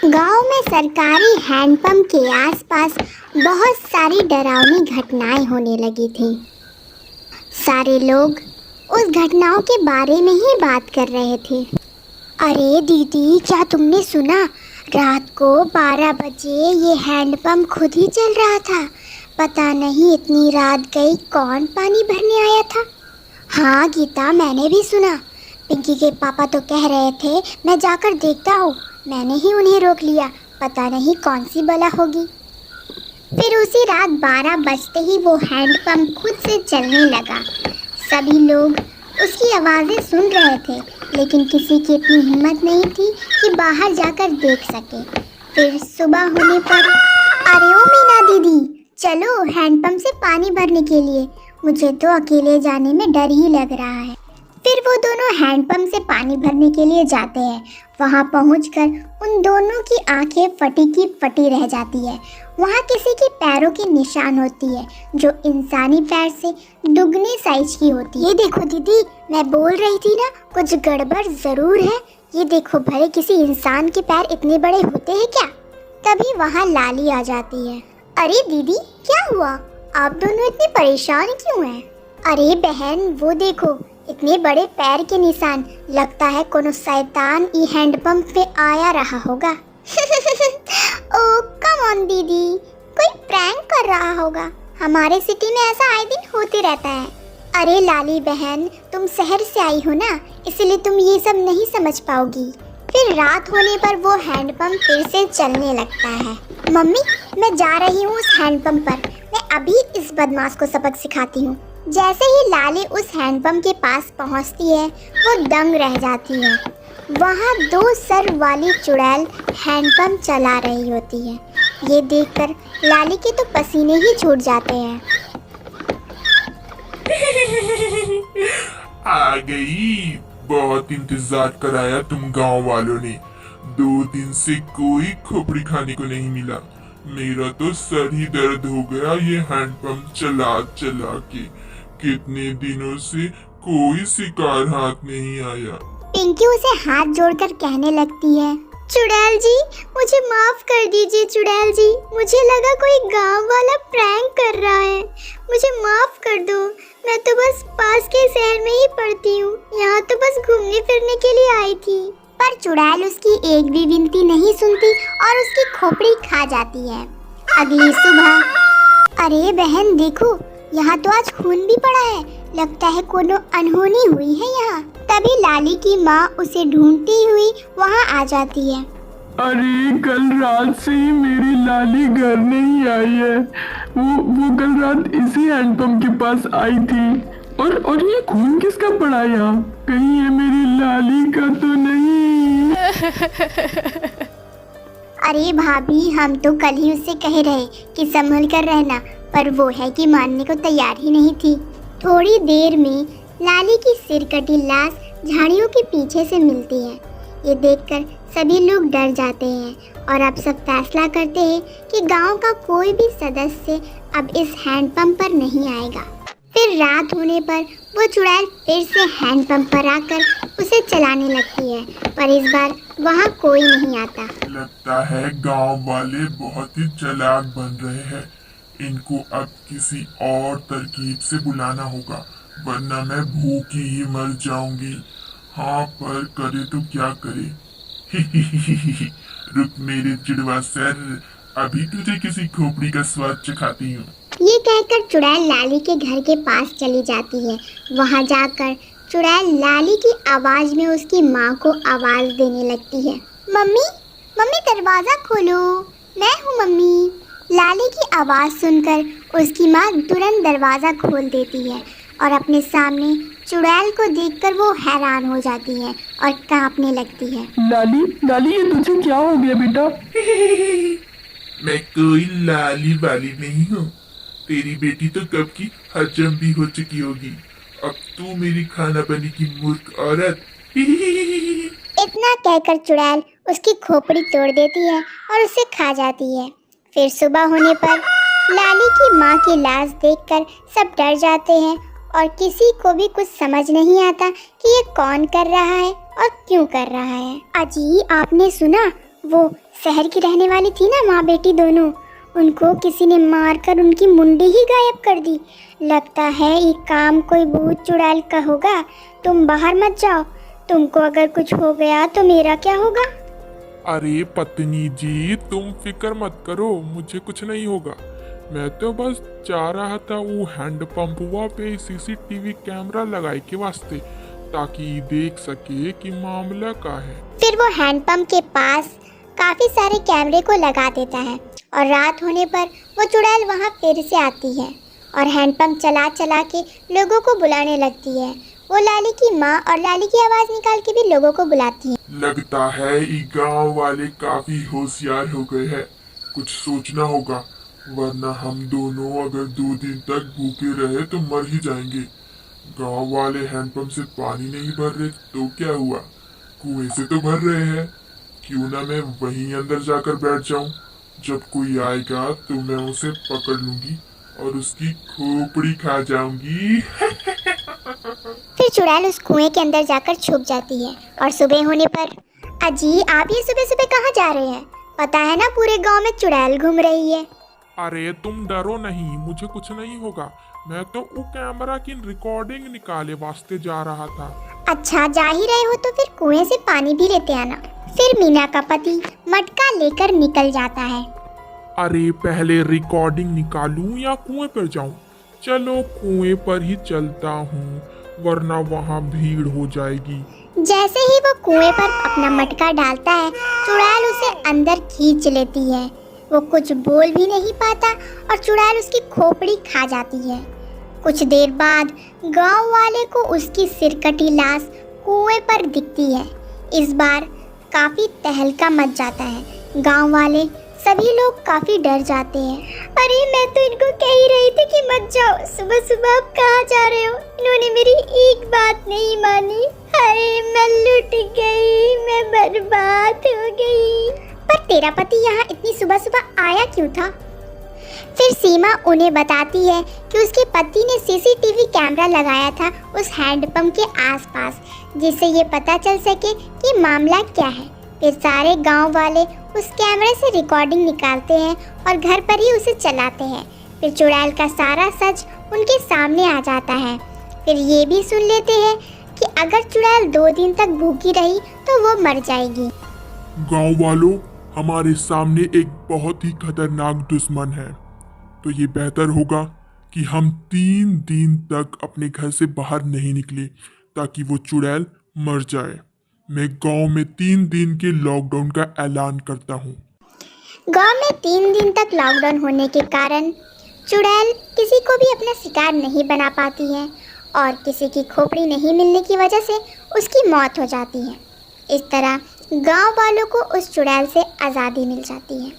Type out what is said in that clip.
गांव में सरकारी हैंडपंप के आसपास बहुत सारी डरावनी घटनाएं होने लगी थी। सारे लोग उस घटनाओं के बारे में ही बात कर रहे थे। अरे दीदी, क्या तुमने सुना? रात को 12 बजे ये हैंडपंप खुद ही चल रहा था। पता नहीं इतनी रात गई कौन पानी भरने आया था। हाँ गीता, मैंने भी सुना। पिंकी के पापा तो कह रहे थे मैं जाकर देखता हूँ। मैंने ही उन्हें रोक लिया, पता नहीं कौन सी बला होगी। फिर उसी रात 12 बजते ही वो हैंडपंप खुद से चलने लगा। सभी लोग उसकी आवाज़ें सुन रहे थे, लेकिन किसी की इतनी हिम्मत नहीं थी कि बाहर जाकर देख सके। फिर सुबह होने पर, अरे ओ मीना दीदी, चलो हैंडपंप से पानी भरने के लिए। मुझे तो अकेले जाने में डर ही लग रहा है। फिर वो दोनों हैंडपंप से पानी भरने के लिए जाते हैं। वहाँ पहुंचकर उन दोनों की आंखें फटी की फटी रह जाती है। वहाँ किसी के पैरों के निशान होती है जो इंसानी पैर से दुगने साइज की होती है। ये देखो दीदी, मैं बोल रही थी ना, कुछ गड़बड़ ज़रूर है। ये देखो, भले किसी इंसान के पैर इतने बड़े होते हैं क्या? तभी वहाँ लाली आ जाती है। अरे दीदी, क्या हुआ? आप दोनों इतने परेशान क्यों हैं? अरे बहन, वो देखो, इतने बड़े पैर के निशान। लगता है कोनो शैतान ई हैंडपंप पे आया रहा होगा। ओह कम ऑन दीदी, कोई प्रैंक कर रहा होगा। हमारे सिटी में ऐसा आए दिन होते रहता है। अरे लाली बहन, तुम शहर से आई हो ना, इसलिए तुम ये सब नहीं समझ पाओगी। फिर रात होने पर वो हैंडपंप फिर से चलने लगता है। मम्मी, मैं जा रही हूँ उस हैंडपंप पर। मैं अभी इस बदमाश को सबक सिखाती हूँ। जैसे ही लाली उस हैंडपंप के पास पहुंचती है, वो दंग रह जाती है। वहाँ 2 सर वाली चुड़ैल हैंडपंप चला रही होती है। ये देखकर लाली के तो पसीने ही छूट जाते हैं। आ गई, बहुत इंतजार कराया तुम गांव वालों ने। 2 दिन से कोई खोपड़ी खाने को नहीं मिला। मेरा तो सर ही दर्द हो गया ये हैंडपंप चला चला के। कितने दिनों से कोई शिकार हाथ नहीं आया। पिंकी उसे हाथ जोड़कर कहने लगती है, चुड़ैल जी, मुझे माफ कर दीजिए। चुड़ैल जी, मुझे लगा कोई गांव वाला प्रैंक कर रहा है। मुझे माफ कर दो। मैं तो बस पास के शहर में ही पढ़ती हूँ। यहाँ तो बस घूमने फिरने के लिए आई थी। पर चुड़ैल उसकी एक भी विनती नहीं सुनती और उसकी खोपड़ी खा जाती है। अगली सुबह, अरे बहन देखो, यहाँ तो आज खून भी पड़ा है। लगता है कोनो अनहोनी हुई है यहाँ। तभी लाली की माँ उसे ढूंढती हुई वहाँ आ जाती है। अरे कल रात से ही मेरी लाली घर नहीं आई है। वो कल रात इसी हैंडपंप के पास आई थी। और ये खून किसका पड़ा यहाँ? कहीं ये मेरी लाली का तो नहीं? अरे भाभी, हम तो कल ही उससे कह रहे कि संभल कर रहना, पर वो है कि मानने को तैयार ही नहीं थी। थोड़ी देर में लाली की सिरकटी लाश झाड़ियों के पीछे से मिलती है। ये देखकर सभी लोग डर जाते हैं और अब सब फैसला करते हैं कि गांव का कोई भी सदस्य अब इस हैंडपंप पर नहीं आएगा। फिर रात होने पर वो चुड़ैल फिर से हैंडपंप पर आकर उसे चलाने लगती है, पर इस बार वहाँ कोई नहीं आता। लगता है गांव वाले बहुत ही चालाक बन रहे हैं। इनको अब किसी और तरकीब से बुलाना होगा, वरना मैं भूखी ही मर जाऊंगी। हाँ, पर करे तो क्या करे। रुक मेरे चिड़वा सर, अभी तुझे किसी खोपड़ी का स्वाद चखाती हूँ। ये कहकर चुड़ैल लाली के घर के पास चली जाती है। वहाँ जाकर चुड़ैल लाली की आवाज में उसकी माँ को आवाज देने लगती है। मम्मी, मम्मी दरवाजा खोलो, मैं हूँ मम्मी। लाली की आवाज सुनकर उसकी माँ तुरंत दरवाजा खोल देती है और अपने सामने चुड़ैल को देखकर वो हैरान हो जाती है और कांपने लगती है। लाली, ये तुझे क्या हो गया बेटा? मैं कोई लाली वाली नहीं हूँ। तेरी बेटी तो कब की हजम भी हो चुकी होगी। अब तू मेरी खाना बनी की मूर्ख औरत। इतना कहकर चुड़ैल उसकी खोपड़ी तोड़ देती है और उसे खा जाती है। फिर सुबह होने पर लाली की माँ की लाश देखकर सब डर जाते हैं और किसी को भी कुछ समझ नहीं आता कि ये कौन कर रहा है और क्यों कर रहा है। अजी, आपने सुना? वो शहर की रहने वाली थी ना, माँ बेटी दोनों, उनको किसी ने मारकर उनकी मुंडी ही गायब कर दी। लगता है ये काम कोई भूत चुड़ैल का होगा। तुम बाहर मत जाओ, तुमको अगर कुछ हो गया तो मेरा क्या होगा? अरे पत्नी जी, तुम फिक्र मत करो, मुझे कुछ नहीं होगा। मैं तो बस जा रहा था वो हैंडपंप हुआ पे सीसीटीवी कैमरा लगाए के वास्ते, ताकि देख सके कि मामला का है। फिर वो हैंडपंप के पास काफी सारे कैमरे को लगा देता है और रात होने पर वो चुड़ैल वहाँ फिर से आती है और हैंडपंप चला चला के लोगों को बुलाने लगती है। वो लाली की माँ और लाली की आवाज़ निकाल के भी लोगों को बुलाती है। लगता है ये गांव वाले काफी होशियार हो गए हैं, कुछ सोचना होगा, वरना हम दोनों अगर 2 दिन तक भूखे रहे तो मर ही जाएंगे। गांव वाले हैंडपंप से पानी नहीं भर रहे तो क्या हुआ, कुएं से तो भर रहे हैं। क्यों ना मैं वहीं अंदर जाकर बैठ जाऊं, जब कोई आएगा तो मैं उसे पकड़ लूंगी और उसकी खोपड़ी खा जाऊंगी। फिर चुड़ैल उस कुएं के अंदर जाकर छुप जाती है और सुबह होने पर, अजी आप ये सुबह सुबह कहाँ जा रहे हैं? पता है ना पूरे गांव में चुड़ैल घूम रही है। अरे तुम डरो नहीं, मुझे कुछ नहीं होगा। मैं तो वो कैमरा की रिकॉर्डिंग निकाले वास्ते जा रहा था। अच्छा, जा ही रहे हो तो फिर कुएं से पानी भी लेते आना। फिर मीना का पति मटका लेकर निकल जाता है। अरे पहले रिकॉर्डिंग निकालूं या कुएं पर जाऊं? चलो कुएं पर ही चलता हूँ, वरना वहाँ भीड़ हो जाएगी। जैसे ही वो कुएं पर अपना मटका डालता है, चुड़ैल उसे अंदर खींच लेती है। वो कुछ बोल भी नहीं पाता और चुड़ैल उसकी खोपड़ी खा जाती है। कुछ देर बाद गांव वाले को उसकी सिरकटी लाश कुएं पर दिखती है। इस बार काफी तहलका मच जाता है। गांव वाले सभी लोग काफी डर जाते हैं। अरे मैं तो इनको कह ही रही थी कि मत जाओ, सुबह सुबह आप कहाँ जा रहे हो? इन्होंने मेरी एक बात नहीं मानी। अरे मैं लुट गई, मैं बर्बाद हो गई। पर तेरा पति यहाँ इतनी सुबह सुबह आया क्यों था? फिर सीमा उन्हें बताती है कि उसके पति ने सीसीटीवी कैमरा लगाया था उस हैंडपंप के आसपास, जिससे ये पता चल सके कि मामला क्या है। फिर सारे गांव वाले उस कैमरे से रिकॉर्डिंग निकालते हैं और घर पर ही उसे चलाते हैं। फिर चुड़ैल का सारा सच उनके सामने आ जाता है। फिर ये भी सुन लेते हैं कि अगर चुड़ैल 2 दिन तक भूखी रही तो वो मर जाएगी। गांव वालों, हमारे सामने एक बहुत ही खतरनाक दुश्मन है, तो ये बेहतर होगा कि हम 3 दिन तक अपने घर से बाहर नहीं निकले, ताकि वो चुड़ैल मर जाए। मैं गांव में 3 दिन के लॉकडाउन का ऐलान करता हूँ। गांव में 3 दिन तक लॉकडाउन होने के कारण चुड़ैल किसी को भी अपना शिकार नहीं बना पाती है और किसी की खोपड़ी नहीं मिलने की वजह से उसकी मौत हो जाती है। इस तरह गांव वालों को उस चुड़ैल से आज़ादी मिल जाती है।